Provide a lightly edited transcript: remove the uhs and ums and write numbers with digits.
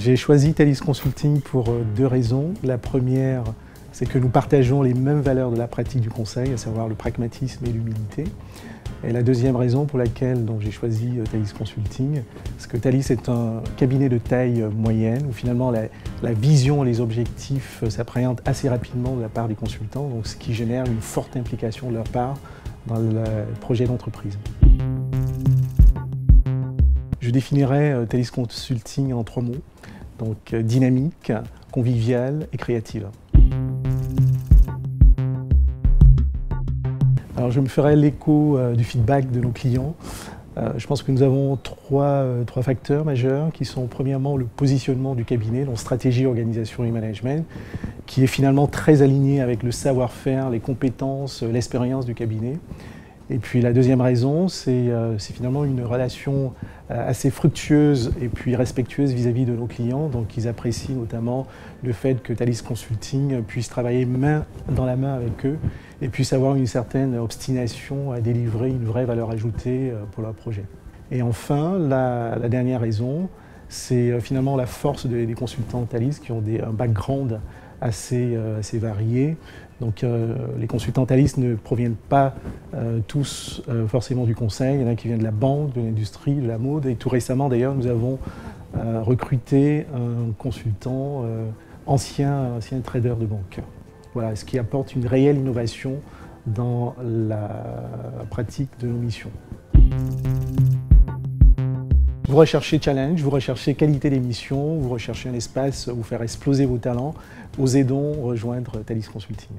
J'ai choisi Thalys Consulting pour deux raisons. La première, c'est que nous partageons les mêmes valeurs de la pratique du conseil, à savoir le pragmatisme et l'humilité. Et la deuxième raison pour laquelle j'ai choisi Thalys Consulting, c'est que Thalys est un cabinet de taille moyenne, où finalement la vision et les objectifs s'appréhendent assez rapidement de la part des consultants, donc ce qui génère une forte implication de leur part dans le projet d'entreprise. Je définirais Thalys Consulting en trois mots, donc dynamique, conviviale et créative. Alors je me ferai l'écho du feedback de nos clients. Je pense que nous avons trois facteurs majeurs qui sont premièrement le positionnement du cabinet, donc stratégie, organisation et management, qui est finalement très aligné avec le savoir-faire, les compétences, l'expérience du cabinet. Et puis la deuxième raison, c'est finalement une relation assez fructueuse et puis respectueuse vis-à-vis de nos clients. Donc ils apprécient notamment le fait que Thalys Consulting puisse travailler main dans la main avec eux et puisse avoir une certaine obstination à délivrer une vraie valeur ajoutée pour leur projet. Et enfin, la dernière raison, c'est finalement la force des consultants Thalys qui ont un background assez varié. Donc les consultants Thalys ne proviennent pas tous forcément du conseil. Il y en a qui viennent de la banque, de l'industrie, de la mode. Et tout récemment d'ailleurs, nous avons recruté un consultant ancien trader de banque. Voilà, ce qui apporte une réelle innovation dans la pratique de nos missions. Vous recherchez challenge, vous recherchez qualité d'émission, vous recherchez un espace où faire exploser vos talents. Osez donc rejoindre Thalys Consulting.